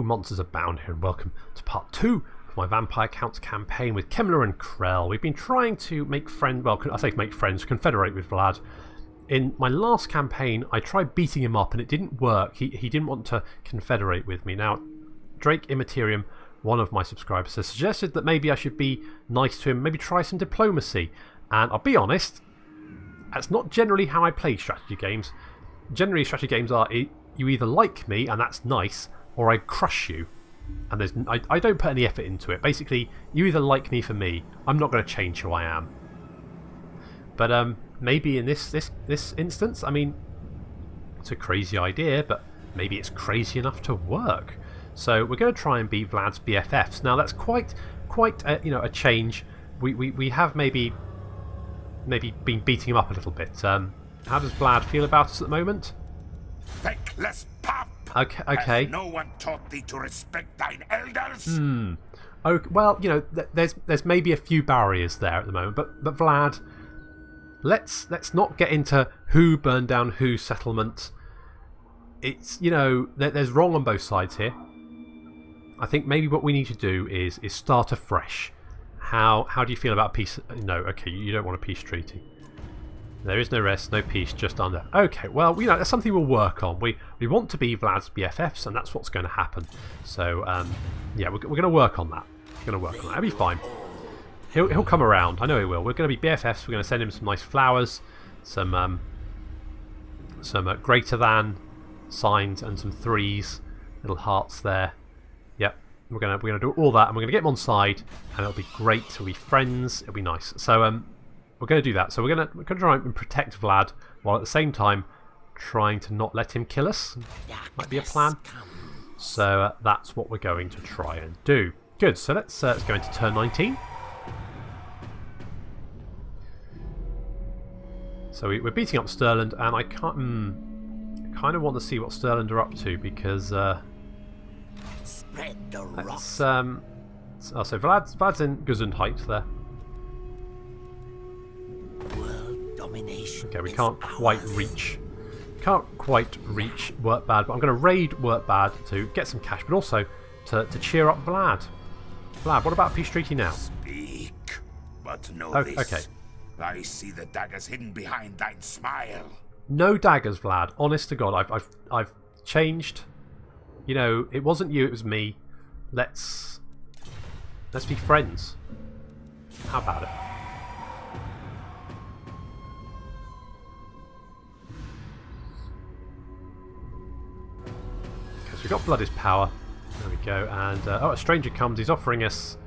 Hello, Monsters Abound here, and welcome to part 2 of my Vampire Counts campaign with Kemmler and Krell. We've been trying to make friends, well, I say make friends, confederate with Vlad. In my last campaign, I tried beating him up and it didn't work. He didn't want to confederate with me. Now, Drake Immaterium, one of my subscribers, has suggested that maybe I should be nice to him, maybe try some diplomacy. And I'll be honest, that's not generally how I play strategy games. Generally, strategy games are, you either like me, and that's nice, or I crush you. And I don't put any effort into it. Basically, you either like me for me. I'm not going to change who I am. But maybe in this instance, I mean, it's a crazy idea, but maybe it's crazy enough to work. So we're going to try and be Vlad's BFFs. Now that's quite a change. We have maybe been beating him up a little bit. How does Vlad feel about us at the moment? Feckless pup! Okay. Has no one taught thee to respect thine elders? Okay, well, you know, there's maybe a few barriers there at the moment, but Vlad, let's not get into who burned down whose settlement. It's, you know, there's wrong on both sides here. I think maybe what we need to do is start afresh. How do you feel about peace? No, okay, you don't want a peace treaty. There is no rest, no peace, just under. Okay, well, you know, that's something we'll work on. We want to be Vlad's BFFs, and that's what's going to happen. So, yeah, we're going to work on that. We're going to work on that. It'll be fine. He'll come around. I know he will. We're going to be BFFs. We're going to send him some nice flowers, some greater than signs, and some threes, little hearts there. Yep, we're gonna do all that, and we're gonna get him on side, and it'll be great. We'll be friends. It'll be nice. So, we're going to do that. So we're going to try and protect Vlad while at the same time trying to not let him kill us. Might be a plan. So that's what we're going to try and do. Good. So let's go into turn 19. So we're beating up Stirland, and I can't. kind of want to see what Stirland are up to because. Spread the rock. So Vlad's in Gesundheit there. Okay, we can't quite reach Work Bad, but I'm going to raid Work Bad to get some cash, but also to cheer up Vlad. Vlad, what about peace treaty now? Speak, but know oh, this. Okay. I see the daggers hidden behind thine smile. No daggers, Vlad. Honest to God, I've changed. You know, it wasn't you, it was me. Let's be friends. How about it? We've got Blood is Power. There we go. And a stranger comes. He's offering us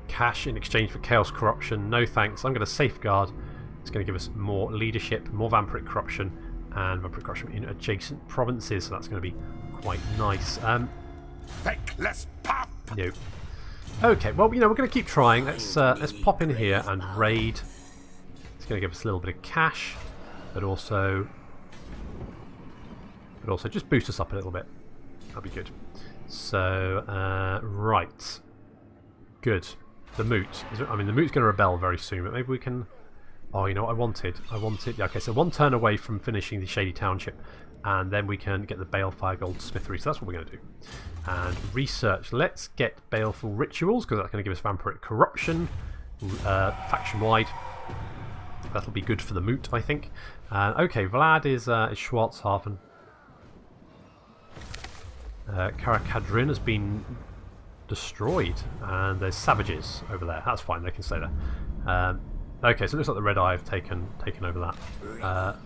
cash in exchange for Chaos Corruption. No thanks. I'm going to Safeguard. It's going to give us more leadership, more Vampiric Corruption, and Vampiric Corruption in adjacent provinces. So that's going to be quite nice. Feckless pup. No. Okay. Well, you know, we're going to keep trying. Let's pop in here and raid. It's going to give us a little bit of cash, but also just boost us up a little bit. That'll be good. So, right. Good. The Moot. I mean, the Moot's going to rebel very soon, but maybe we can... Oh, you know what I wanted? Yeah, okay, so one turn away from finishing the Shady Township, and then we can get the Balefire Gold Smithery. So that's what we're going to do. And research. Let's get Baleful Rituals, because that's going to give us Vampiric Corruption, faction-wide. That'll be good for the Moot, I think. Okay, Vlad is Schwarzhafen. Karakadrin has been destroyed, and there's savages over there. That's fine, they can stay there. Okay, so it looks like the Red Eye have taken over that.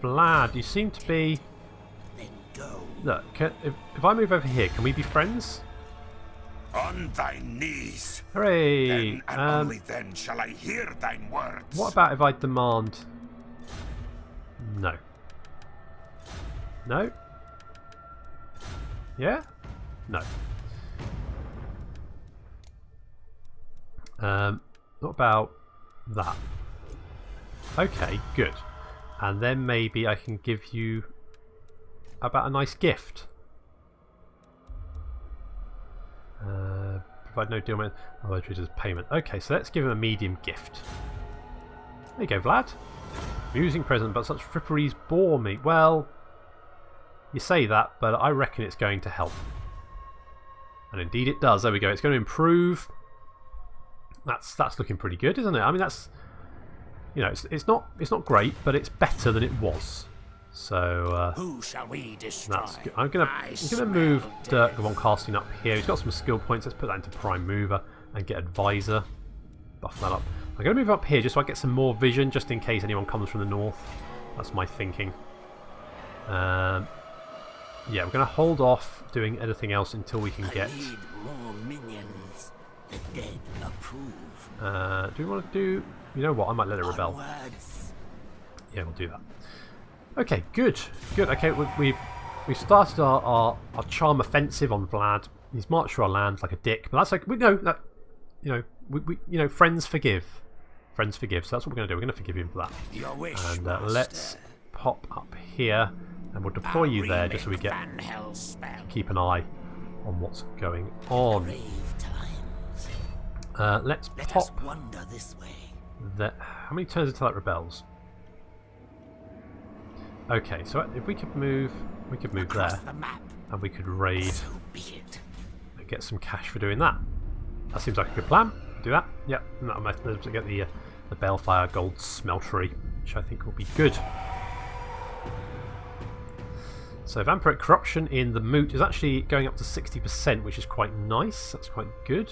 Vlad, you seem to be... Look, if I move over here, can we be friends? On thy knees. Hooray! Then and only then shall I hear thine words. What about if I demand... No. No? Yeah? No. What about that? Okay, good. And then maybe I can give you about a nice gift. Provide no deal with other treated as payment. Okay, so let's give him a medium gift. There you go, Vlad. Amusing present, but such fripperies bore me. Well, you say that, but I reckon it's going to help. And indeed it does. There we go. It's going to improve. That's looking pretty good, isn't it? I mean, that's, you know, it's not great, but it's better than it was. So Who shall we destroy? that's good. I'm gonna move Dirk von Carstein up here. He's got some skill points. Let's put that into Prime Mover and get Advisor. Buff that up. I'm gonna move up here just so I get some more vision, just in case anyone comes from the north. That's my thinking. Yeah, we're gonna hold off doing anything else until we can get. Need more minions. The dead approve. Do we want to do? You know what? I might let it rebel. Onwards. Yeah, we'll do that. Okay, good. Okay, we started our charm offensive on Vlad. He's marched through our lands like a dick, but that's like we know that. We friends forgive. Friends forgive. So that's what we're going to do. We're going to forgive him for that. Your wish, And master. let's pop up here, and we'll deploy you there just so we get Van Hell's spell. keep an eye on what's going on. Brave times. Let's Let us pop wander this way. that. How many turns until that rebels? Okay, so if we could move Across there, the map. and we could raid So be it. and get some cash for doing that. That seems like a good plan. Do that. Yep. And that'll let us get the Balefire Gold Smeltery, which I think will be good. So Vampiric Corruption in the Moot is actually going up to 60%, which is quite nice. That's quite good.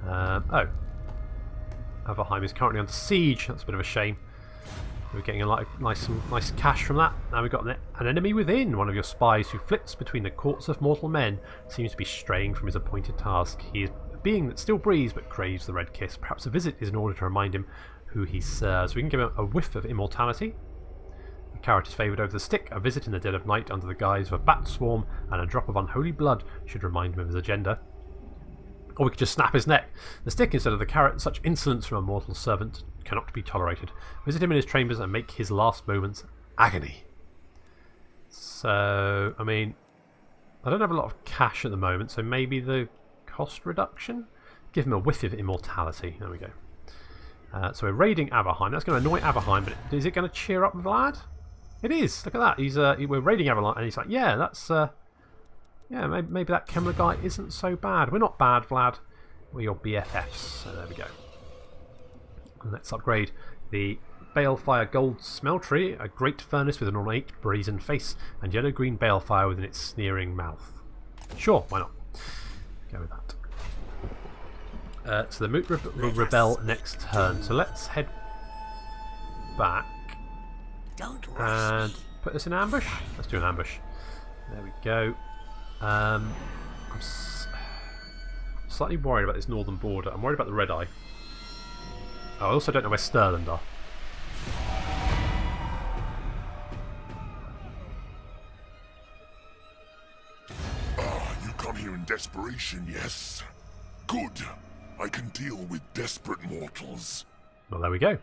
Oh. Overhaul is currently under siege. That's a bit of a shame. We're getting a lot of nice cash from that. Now we've got an enemy within. One of your spies who flits between the courts of mortal men seems to be straying from his appointed task. He is a being that still breathes but craves the red kiss. Perhaps a visit is in order to remind him who he serves. We can give him a whiff of immortality. The carrot is favoured over the stick. A visit in the dead of night under the guise of a bat swarm and a drop of unholy blood should remind him of his agenda. Or we could just snap his neck. The stick instead of the carrot. Such insolence from a mortal servant cannot be tolerated. Visit him in his chambers and make his last moments agony. So, I mean, I don't have a lot of cash at the moment, so maybe the cost reduction? Give him a whiff of immortality. There we go. So we're raiding Overhaul. That's going to annoy Overhaul, but is it going to cheer up Vlad? It is. Look at that. He's we're raiding Overhaul, and he's like, yeah, that's... yeah, maybe that Kemmler guy isn't so bad. We're not bad, Vlad. We're your BFFs. So there we go. And let's upgrade the Balefire Gold Smeltery, a great furnace with an ornate brazen face, and yellow-green balefire within its sneering mouth. Sure, why not? Go with that. So the Moot will rebel next turn. So let's head back Don't rush and me. put this in ambush. Let's do an ambush. There we go. I'm slightly worried about this northern border. I'm worried about the Red Eye. Oh, I also don't know where Stirland are. You come here in desperation, yes? Good. I can deal with desperate mortals. Well, there we go.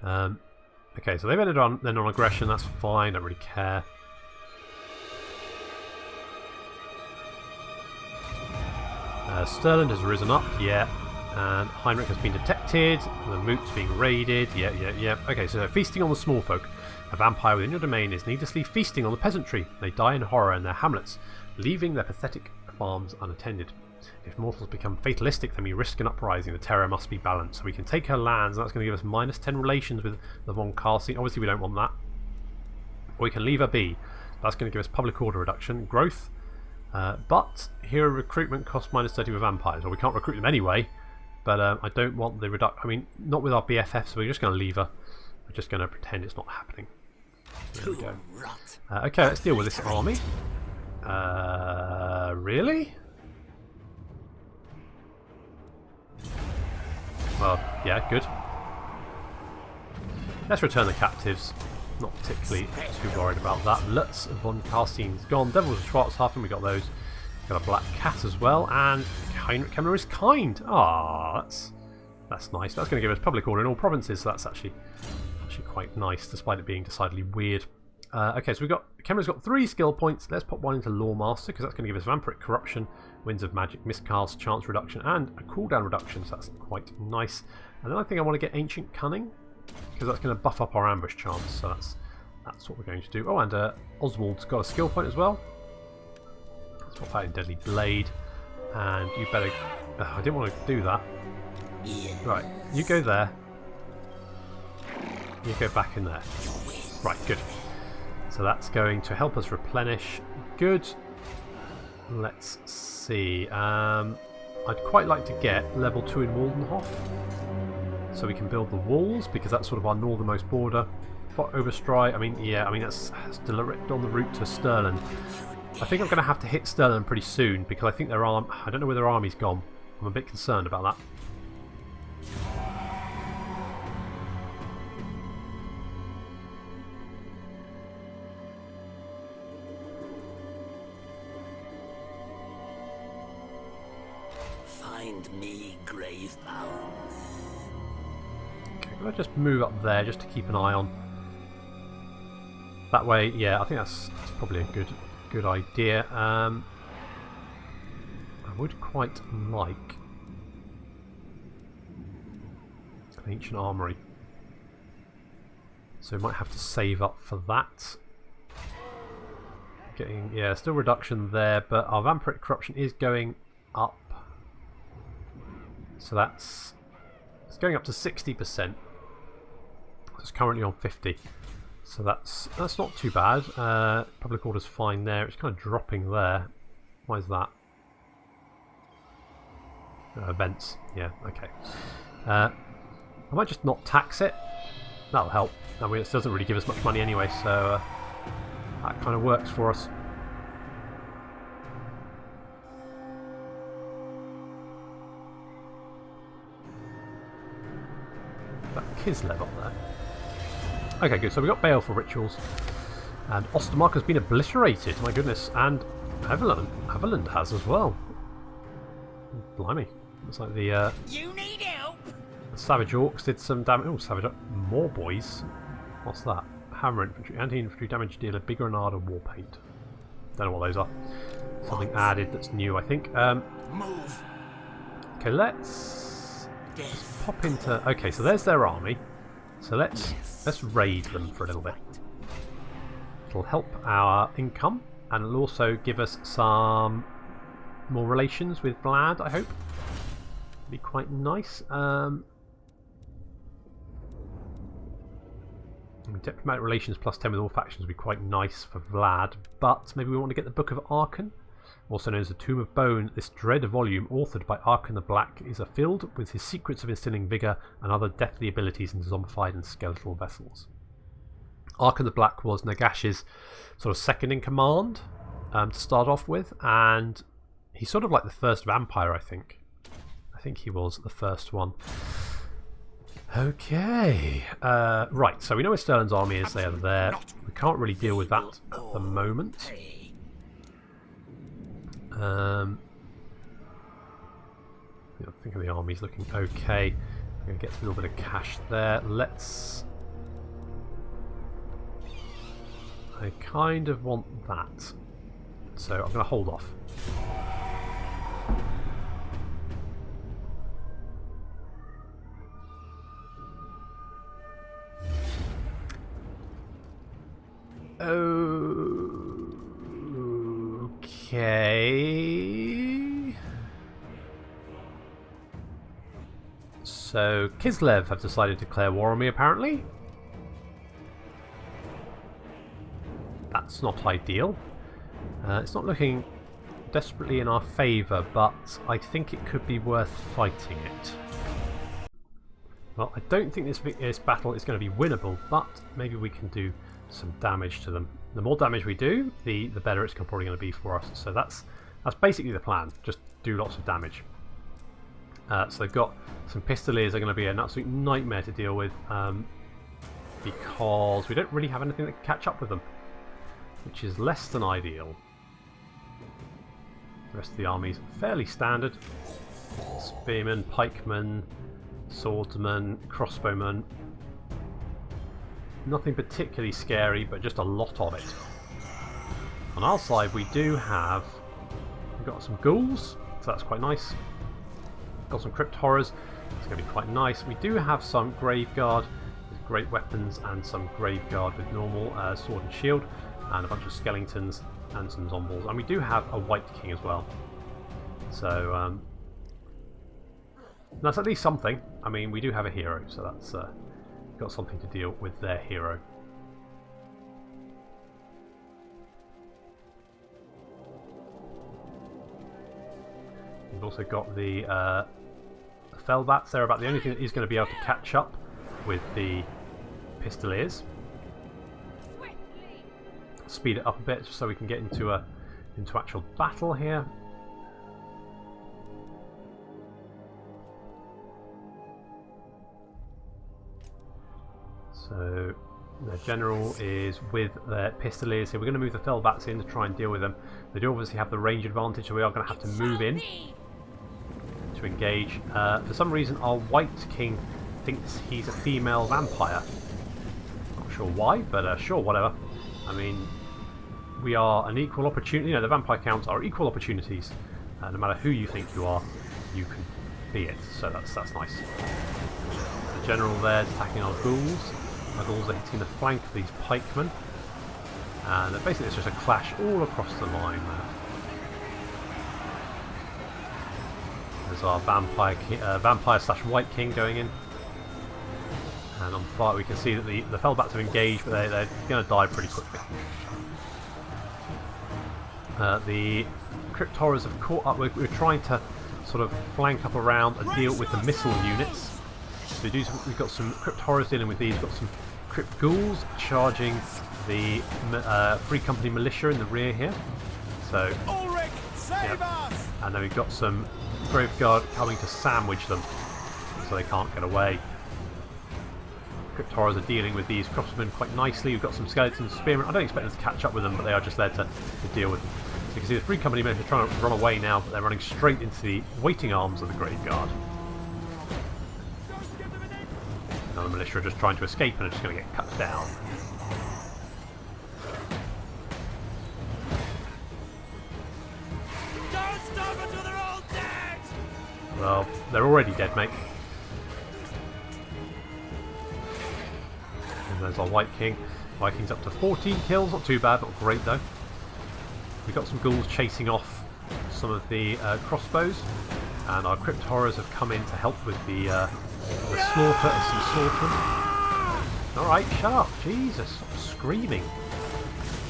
Okay, so they've ended on aggression. That's fine. Don't really care. Stirland has risen up, yeah, and Heinrich has been detected, the Moot's being raided, yeah. Okay, so feasting on the small folk. A vampire within your domain is needlessly feasting on the peasantry. They die in horror in their hamlets, leaving their pathetic farms unattended. If mortals become fatalistic, then we risk an uprising. The terror must be balanced. So we can take her lands, and that's going to give us -10 relations with the von Carstein. Obviously we don't want that. Or we can leave her be. That's going to give us public order reduction, growth. But hero recruitment costs -30 with vampires. Well, we can't recruit them anyway, but I don't want the reduction. I mean, not with our BFF, so we're just going to leave her. We're just going to pretend it's not happening. There we go. Okay, let's deal with this army. Really? Well, yeah, good. Let's return the captives. Not particularly too worried about that. Lutz von Carstein's gone. Devils of Schwarzhafen, we got those. Got a black cat as well, and Heinrich Kemmler is kind. Ah, that's nice. That's going to give us public order in all provinces, so that's actually quite nice, despite it being decidedly weird. Okay, so Kemmler's got 3 skill points. Let's pop one into Lawmaster, because that's going to give us Vampiric Corruption, Winds of Magic, Miscast, Chance Reduction, and a cooldown reduction, so that's quite nice. And then I think I want to get Ancient Cunning, because that's going to buff up our ambush chance, so that's what we're going to do. Oh, and Oswald's got a skill point as well. Swap out in Deadly Blade. And you better... I didn't want to do that. Right, you go there. You go back in there. Right, good. So that's going to help us replenish. Good. Let's see. I'd quite like to get level 2 in Waldenhof. So we can build the walls, because that's sort of our northernmost border. For Overstride, I mean, yeah, I mean, that's direct on the route to Stirland. I think I'm going to have to hit Stirland pretty soon, because I think I don't know where their army's gone. I'm a bit concerned about that. Find me grave bound. Okay, I'll just move up there just to keep an eye on. That way, yeah, I think that's probably a good idea. I would quite like an ancient armory, so we might have to save up for that. Getting, yeah, still reduction there, but our vampiric corruption is going up, so it's going up to 60%. It's currently on 50. So that's not too bad. Public order's fine there. It's kind of dropping there. Why is that? Events. Yeah, okay. I might just not tax it. That'll help. I mean, it doesn't really give us much money anyway, so that kind of works for us. That Kislev up there. Okay, good. So we got Baleful Rituals, and Ostermark has been obliterated. My goodness, and Haviland has as well. Blimey, looks like the You need help. Savage Orcs did some damage. Oh, Savage more boys. What's that? Hammer Infantry, anti-infantry damage dealer, big grenade, and war paint. Don't know what those are. Something added that's new, I think. Move. Okay, let's pop into. Okay, so there's their army. So let's raid them for a little bit. It'll help our income, and it'll also give us some more relations with Vlad, I hope. Be quite nice. Diplomatic relations plus 10 with all factions would be quite nice for Vlad, but maybe we want to get the Book of Arkan, also known as the Tomb of Bone. This dread volume, authored by Arkan the Black, is filled with his secrets of instilling vigour and other deathly abilities into zombified and skeletal vessels. Arkan the Black was Nagash's sort of second in command to start off with, and he's sort of like the first vampire, I think. I think he was the first one. Okay, right, so we know where Sterling's army is. They are there. We can't really deal with that at the moment. I think the army's looking okay. We're going to get a little bit of cash there. I kind of want that, so I'm going to hold off. Okay. So Kislev have decided to declare war on me, apparently. That's not ideal. It's not looking desperately in our favour, but I think it could be worth fighting it. Well, I don't think this battle is going to be winnable, but maybe we can do some damage to them. The more damage we do, the better it's probably going to be for us. So that's basically the plan. Just do lots of damage. So they've got some Pistoliers are going to be an absolute nightmare to deal with, because we don't really have anything that can catch up with them, which is less than ideal. The rest of the army's fairly standard. Spearmen, pikemen, swordsmen, crossbowmen. Nothing particularly scary, but just a lot of it. On our side, we've got some ghouls, so that's quite nice. Got some crypt horrors, it's going to be quite nice. We do have some graveguard with great weapons and some graveguard with normal sword and shield, and a bunch of skeletons and some zombies. And we do have a White King as well. So that's at least something. I mean, we do have a hero, so that's got something to deal with their hero. We've also got the Fellbats. They're about the only thing that is going to be able to catch up with the Pistoliers. Speed it up a bit just so we can get into actual battle here. So the general is with their Pistoliers here. We're going to move the Fellbats in to try and deal with them. They do obviously have the range advantage, so we are going to have to move in to engage. For some reason our White King thinks he's a female vampire. Not sure why, but sure, whatever. I mean, we are an equal opportunity. You know, the vampire counts are equal opportunities. No matter who you think you are, you can be it. So that's nice. The general there is attacking our ghouls. Our ghouls are hitting the flank of these pikemen. And basically it's just a clash all across the line there. There's our vampire slash White King going in. And on fire we can see that the Fellbats have engaged, but they're going to die pretty quickly. The Crypt Horrors have caught up. We're trying to sort of flank up around and deal with the missile units. So we've got some Crypt Horrors dealing with these. We've got some Crypt Ghouls charging the Free Company Militia in the rear here. So, yeah. And then we've got some Grave Guard coming to sandwich them so they can't get away. Crypt Horrors are dealing with these crossmen quite nicely. We've got some Skeletons, Spearmen. I don't expect them to catch up with them, but they are just there to deal with them. So you can see the Free Company Militia are trying to run away now, but they're running straight into the waiting arms of the Grave Guard. Now the militia are just trying to escape and are just going to get cut down. Don't stop until they're all dead! Well, they're already dead, mate. And there's our White King. White King's up to 14 kills, not too bad, not great though. We've got some ghouls chasing off some of the crossbows, and our Crypt Horrors have come in to help with the slaughter of some swordsmen. Alright, shut up. Jesus, stop screaming.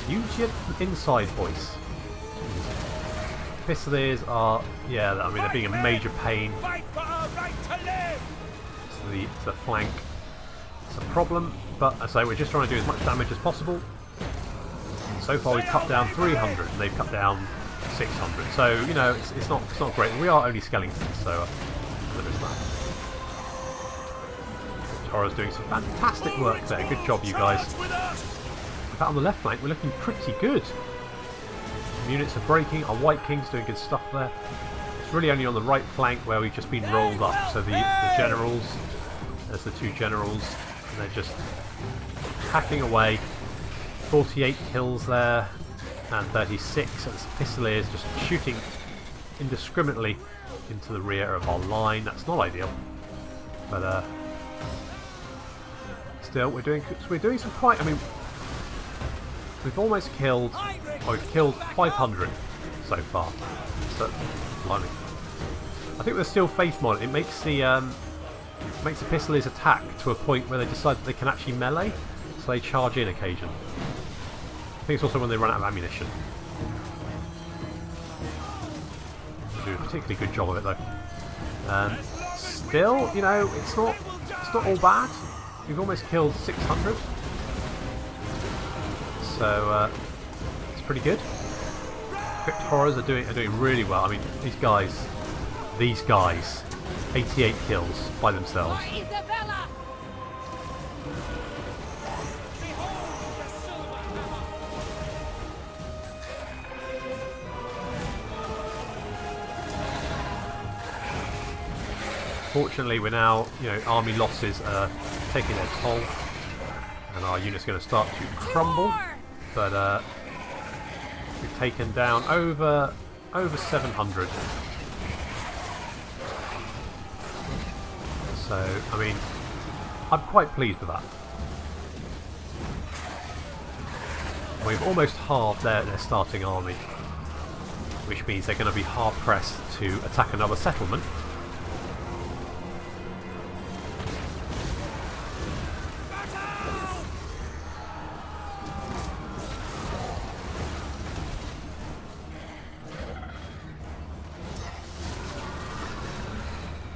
Use your inside voice. Pistoliers are, yeah, I mean, they're being a major pain. Fight for our right to live! To the flank. It's a problem, but as I say, we're just trying to do as much damage as possible. So far we've cut down 300 and they've cut down 600. So, you know, it's not great. We are only skeletons, so there is that. Horror's doing some fantastic work there. Good job, you guys. In fact, on the left flank, we're looking pretty good. Some units are breaking. Our White King's doing good stuff there. It's really only on the right flank where we've just been rolled up. So the generals, there's the two generals, and they're just hacking away. 48 kills there, and 36. And Pistoliers just shooting indiscriminately into the rear of our line. That's not ideal, but still, we're doing some quite. I mean, we've almost killed. Oh, we've killed 500 so far. So, blimey. I think with the Still Faith mod, it makes the Pistoliers attack to a point where they decide that they can actually melee, so they charge in occasionally. I think it's also when they run out of ammunition. They do a particularly good job of it though. Still, you know, it's not all bad. We've almost killed 600, so it's pretty good. Crypt Horrors are doing really well. I mean, these guys, 88 kills by themselves. Fortunately, we're now, you know, army losses are taking their toll, and our unit's going to start to crumble. But we've taken down over 700. So, I mean, I'm quite pleased with that. We've almost halved their starting army, which means they're going to be hard pressed to attack another settlement.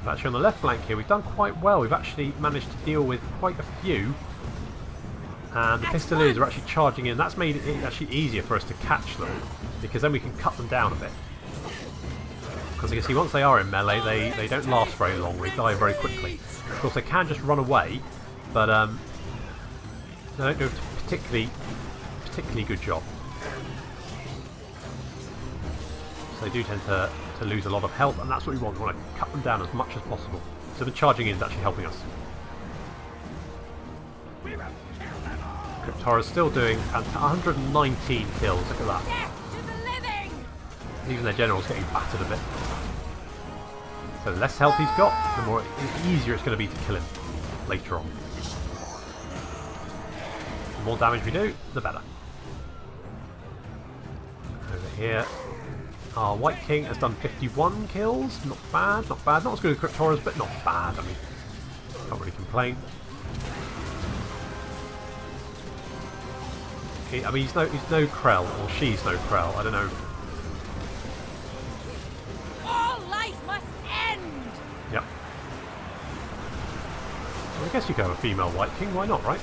Actually, on the left flank here, we've done quite well. We've actually managed to deal with quite a few. And the Pistoliers are actually charging in. That's made it actually easier for us to catch them, because then we can cut them down a bit. Because you can see, once they are in melee, they don't last very long. They die very quickly. Of course, they can just run away, but they don't do a particularly good job. So they do tend to lose a lot of health, and that's what we want. We want to cut them down as much as possible. So the charging in is actually helping us. Cryptora's still doing 119 kills, look at that. Even their general's getting battered a bit. So the less health he's got, the easier it's going to be to kill him later on. The more damage we do, the better. Over here, our White King has done 51 kills. Not bad, not bad. Not as good as Cryptora's, but not bad. I mean, can't really complain. I mean, he's no Krell, or she's no Krell. I don't know. All life must end. Yep. Well, I guess you could have a female White King. Why not, right?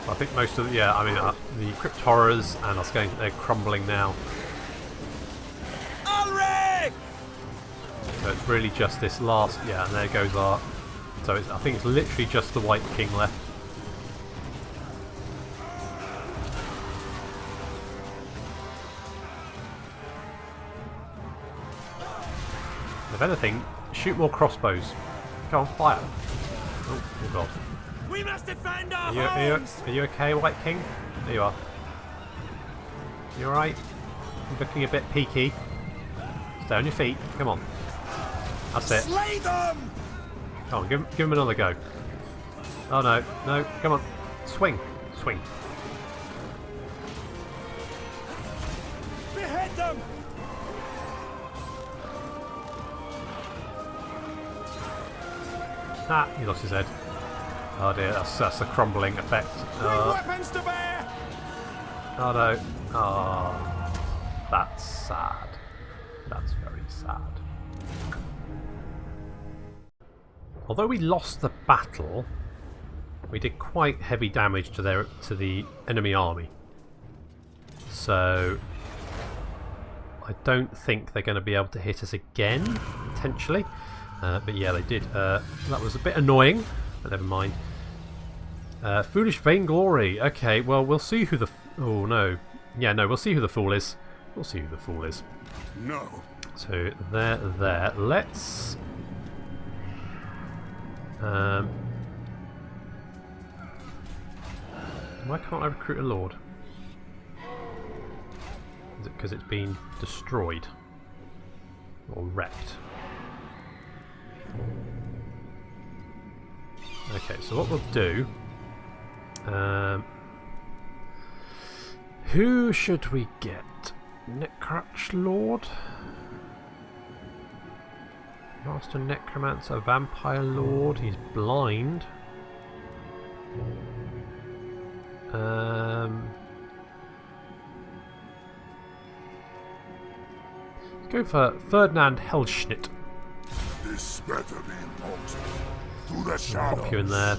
I think most of the, yeah, I mean, the Cryptoras and us going, they're crumbling now. Ulrich! So it's really just this last, yeah, and there goes our. So I think it's literally just the White King left. If anything, shoot more crossbows. Go on, fire. Oh god. We must defend our Are homes! you okay, White King? There you are. You alright? You're looking a bit peaky. Stay on your feet. Come on. That's it. Slay them! Come on, give him another go. Oh no, no, come on. Swing. Swing. Behead them! Ah, he lost his head. Oh dear, that's a crumbling effect. Bring weapons to bear! Oh no. Oh, that's sad. That's very sad. Although we lost the battle, we did quite heavy damage to the enemy army. So I don't think they're going to be able to hit us again, potentially. But yeah, they did. That was a bit annoying, but never mind. Foolish vainglory. Okay, well, we'll see who the... oh, no. Yeah, no, we'll see who the fool is. We'll see who the fool is. No. So, there. Let's... why can't I recruit a lord? Is it because it's been destroyed? Or wrecked? Okay, so what we'll do... who should we get? Necrutch Lord? Master Necromancer, Vampire Lord, he's blind. Let's go for Ferdinand Hellschnitt. This better be important. To the shadows. Pop you in there.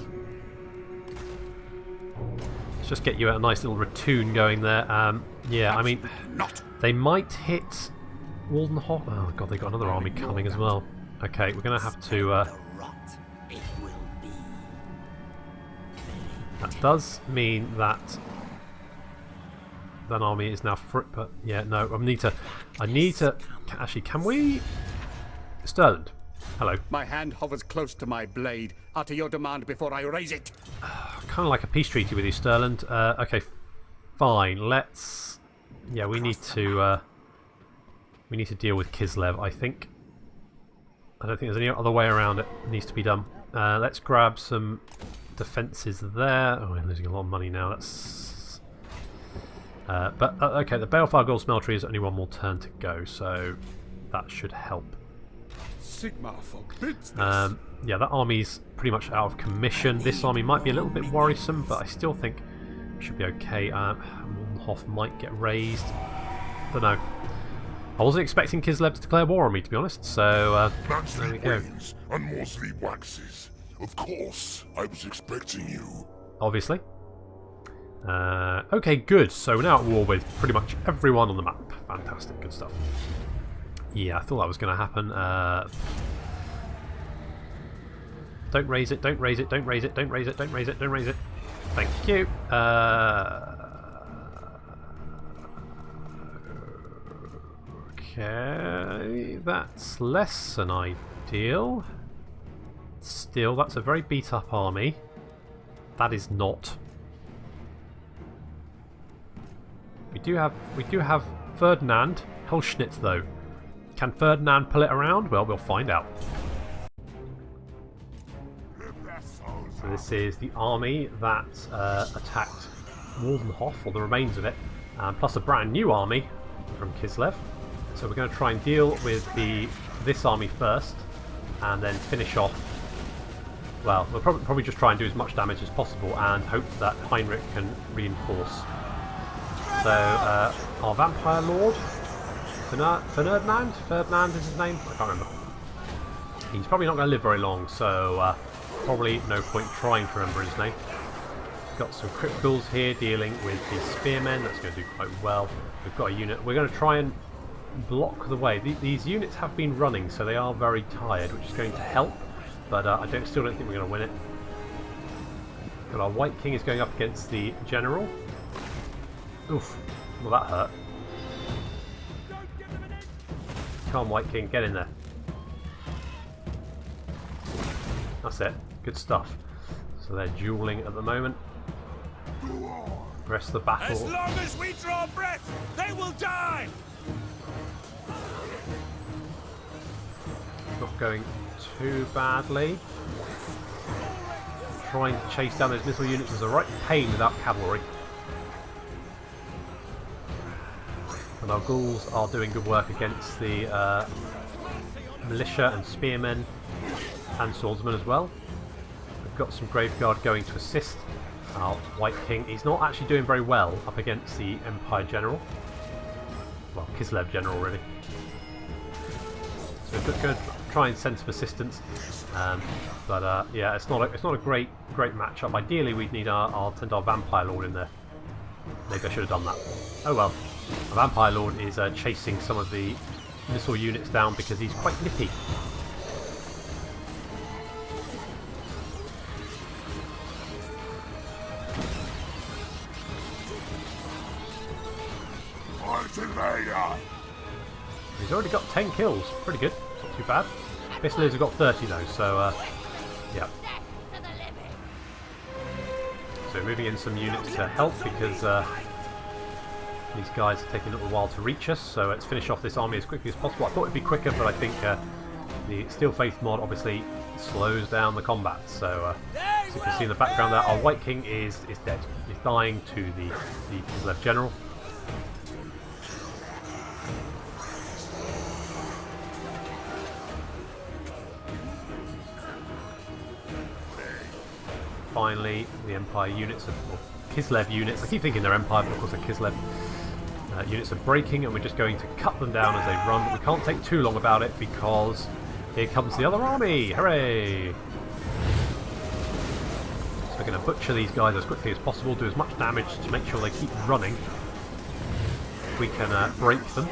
Let's just get you a nice little ratoon going there. Yeah, I mean, they might hit Waldenhof. Oh god, they got another army coming as well. Okay, we're going to have to... that does mean that that army is now but yeah, no, I need to actually, can we... Sterland, hello. My hand hovers close to my blade. Utter your demand before I raise it. Kind of like a peace treaty with you, Sterland. Okay, fine, let's... yeah, we need to deal with Kislev, I think. I don't think there's any other way around it. It needs to be done. Let's grab some defences there. Oh, we're losing a lot of money now. That's... okay, the Balefire Gold Smeltery is only one more turn to go, so that should help. Sigma forbids this. Yeah, that army's pretty much out of commission. This army might be a little bit worrisome, but I still think it should be okay. Hoff might get raised. Don't know. I wasn't expecting Kislev to declare war on me, to be honest, so there we go. Wings and more sleep waxes. Of course, I was expecting you. Obviously. Okay, good. So we're now at war with pretty much everyone on the map. Fantastic, good stuff. Yeah, I thought that was going to happen. Don't raise it, don't raise it, don't raise it, don't raise it, don't raise it, don't raise it. Thank you. Okay, that's less than ideal. Still, that's a very beat up army. That is not. We do have Ferdinand Helschnitz though. Can Ferdinand pull it around? Well, we'll find out. So this is the army that attacked Waldenhof, or the remains of it, plus a brand new army from Kislev. So we're going to try and deal with this army first, and then finish off. Well, we'll probably just try and do as much damage as possible, and hope that Heinrich can reinforce. So our Vampire Lord, Ferdinand is his name? I can't remember. He's probably not going to live very long, so probably no point trying to remember his name. Got some criticals here dealing with the spearmen. That's going to do quite well. We've got a unit. We're going to try and block the way. These units have been running, so they are very tired, which is going to help. But I still don't think we're going to win it. Got our White King is going up against the General. Oof. Well, that hurt. Come on, White King, get in there. That's it. Good stuff. So they're dueling at the moment. The rest of the battle. As long as we draw breath, they will die! Not going too badly. Trying to chase down those missile units is a right pain without cavalry. And our ghouls are doing good work against the militia and spearmen and swordsmen as well. We've got some Graveguard going to assist our White King. He's not actually doing very well up against the Empire General. Well, Kislev General, really. So we're going to try and send some assistance. Yeah, it's not a great matchup. Ideally, we'd need our Vampire Lord in there. Maybe I should have done that. Oh well. A Vampire Lord is chasing some of the missile units down because he's quite nippy. He's already got 10 kills. Pretty good. Not too bad. Pistoliers have got 30 though, so yeah. So moving in some units to help because these guys are taking a little while to reach us. So let's finish off this army as quickly as possible. I thought it'd be quicker, but I think the Steel Faith mod obviously slows down the combat. So as you can see in the background there, our White King is dead. He's dying to the Kislev General. Finally, the Empire units, or Kislev units, I keep thinking they're Empire, but of course they're Kislev units are breaking, and we're just going to cut them down as they run, but we can't take too long about it because here comes the other army! Hooray! So we're going to butcher these guys as quickly as possible, do as much damage to make sure they keep running. If we can break them,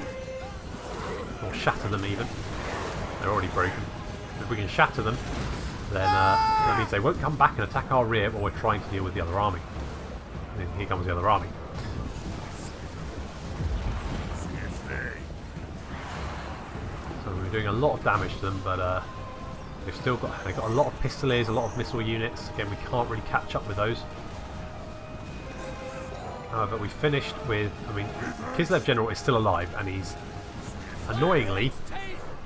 or shatter them even. They're already broken. If we can shatter them, then that means they won't come back and attack our rear while we're trying to deal with the other army. And here comes the other army. So we're doing a lot of damage to them, but they've got a lot of pistoliers, a lot of missile units. Again, we can't really catch up with those. However, we finished with, Kislev General is still alive, and he's annoyingly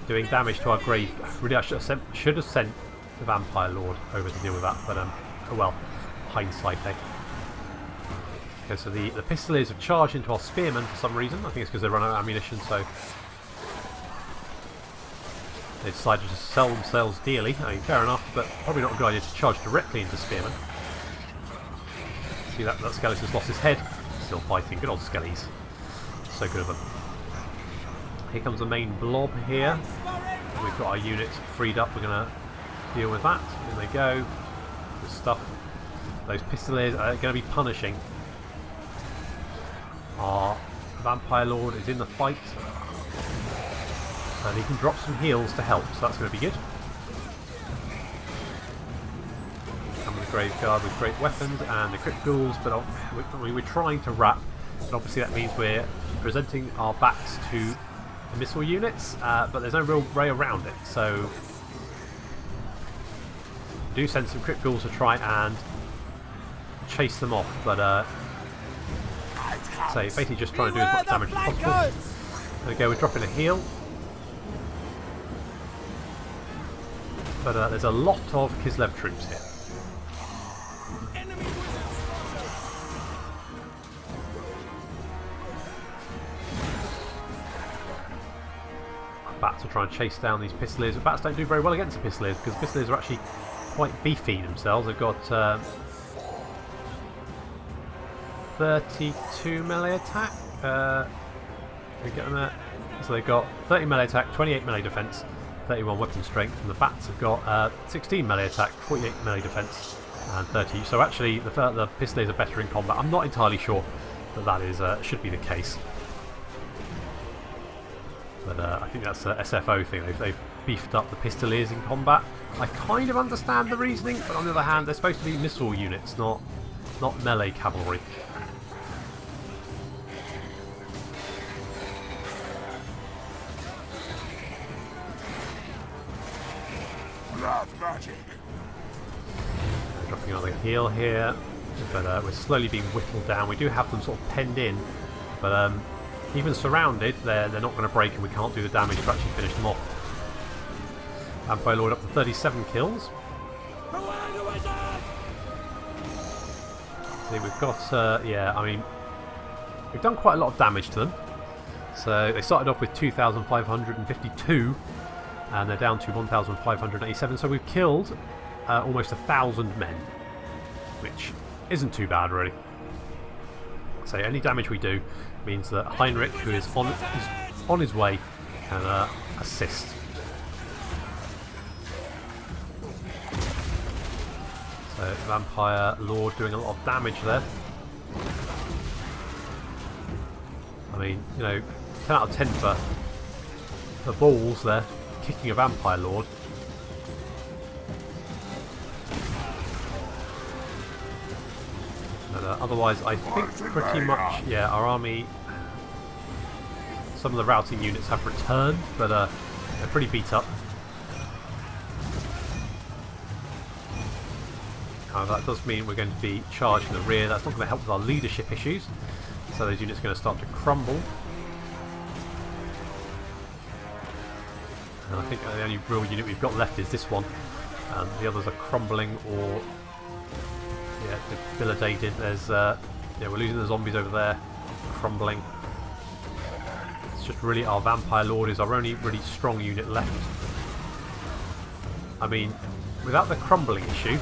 doing damage to our grave. Really, I should have sent the Vampire Lord over to deal with that, but well, hindsight, eh? Okay, so the Pistoliers have charged into our Spearmen for some reason. I think it's because they run out of ammunition, so they decided to sell themselves dearly. I mean, fair enough, but probably not a good idea to charge directly into Spearmen. See that Skeleton's lost his head. Still fighting. Good old Skellies. So good of them. Here comes the main blob here. We've got our units freed up. We're going to deal with that. In they go. Good stuff. Those Pistoliers are going to be punishing. Our Vampire Lord is in the fight. And he can drop some heals to help, so that's going to be good. Come with the Graveguard with great weapons and the Crypt Ghouls, but we're trying to wrap. And obviously that means we're presenting our backs to the missile units, but there's no real way around it. So do send some Crypt Ghouls to try and chase them off, but so basically just trying to do as much damage as possible. There we go, we're dropping a heal. But there's a lot of Kislev troops here. Bats will try and chase down these Pistoliers. But Bats don't do very well against the Pistoliers because Pistoliers are actually quite beefy themselves. They've got 32 melee attack. We get them there. So they've got 30 melee attack, 28 melee defense, 31 weapon strength, and the Bats have got 16 melee attack, 48 melee defense, and 30. So actually, the Pistoliers are better in combat. I'm not entirely sure that is should be the case, but I think that's a SFO thing. They've beefed up the Pistoliers in combat. I kind of understand the reasoning, but on the other hand, they're supposed to be missile units, not melee cavalry. Magic. Dropping another heal here, but we're slowly being whittled down. We do have them sort of penned in, but even surrounded, they're not going to break, and we can't do the damage to actually finish them off. Vampire Lord up to 37 kills. See, we've got, yeah, I mean, we've done quite a lot of damage to them. So they started off with 2,552. And they're down to 1,587, so we've killed almost 1,000 men, which isn't too bad, really. So any damage we do means that Heinrich, who is on his way, can assist. So Vampire Lord doing a lot of damage there. I mean, you know, 10 out of 10 for balls there. Kicking a Vampire Lord. But, otherwise, I think pretty much, yeah, our army. Some of the routing units have returned, but they're pretty beat up. However, that does mean we're going to be charged in the rear. That's not going to help with our leadership issues. So those units are going to start to crumble. And I think the only real unit we've got left is this one. The others are crumbling or debilitated. There's yeah, we're losing the zombies over there, crumbling. It's just really our Vampire Lord is our only really strong unit left. I mean, without the crumbling issue,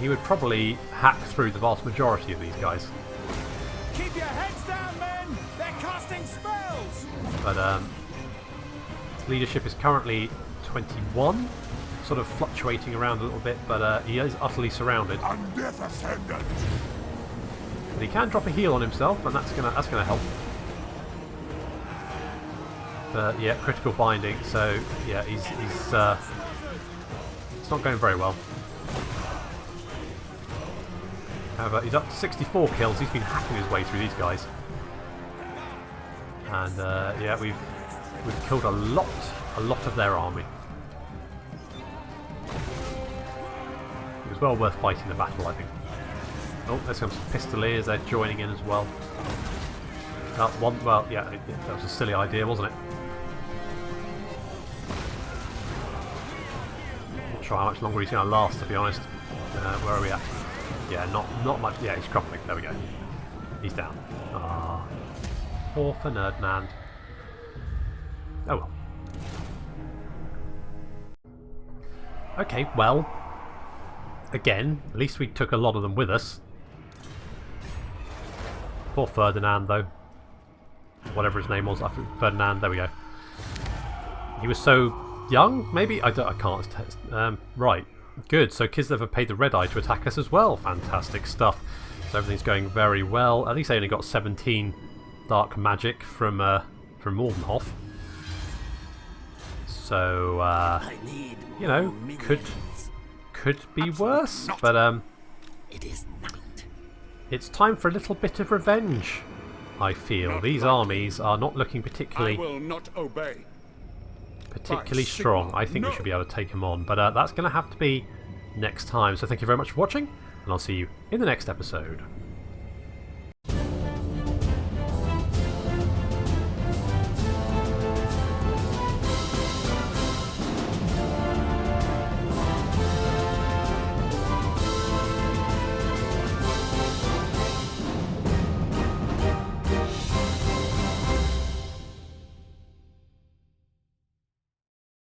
he would probably hack through the vast majority of these guys. Keep your heads down, men! They're casting spells! But leadership is currently 21, sort of fluctuating around a little bit, but he is utterly surrounded. But he can drop a heal on himself, and that's gonna help. But yeah, critical binding. So yeah, he's it's not going very well. However, he's up to 64 kills. He's been hacking his way through these guys, and yeah, we've killed a lot of their army. It was well worth fighting the battle, I think. Oh, there's some Pistoliers. They're joining in as well. Well, yeah, that was a silly idea, wasn't it? Not sure how much longer he's going to last, to be honest. Where are we at? Yeah, not much. Yeah, he's crumbling. There we go. He's down. Ah, poor Ferdinand. Oh well. Okay, well, again, at least we took a lot of them with us. Poor Ferdinand, though. Whatever his name was, I think Ferdinand. There we go. He was so young, maybe? I can't test. Right, good. So Kislev have paid the Red Eye to attack us as well. Fantastic stuff. So everything's going very well. At least they only got 17 dark magic from Mordenhof. So you know, could be worse, but It is not. it's time for a little bit of revenge. I feel these armies are not looking I particularly will not obey. strong. I think we should be able to take them on, but that's going to have to be next time. So thank you very much for watching, and I'll see you in the next episode.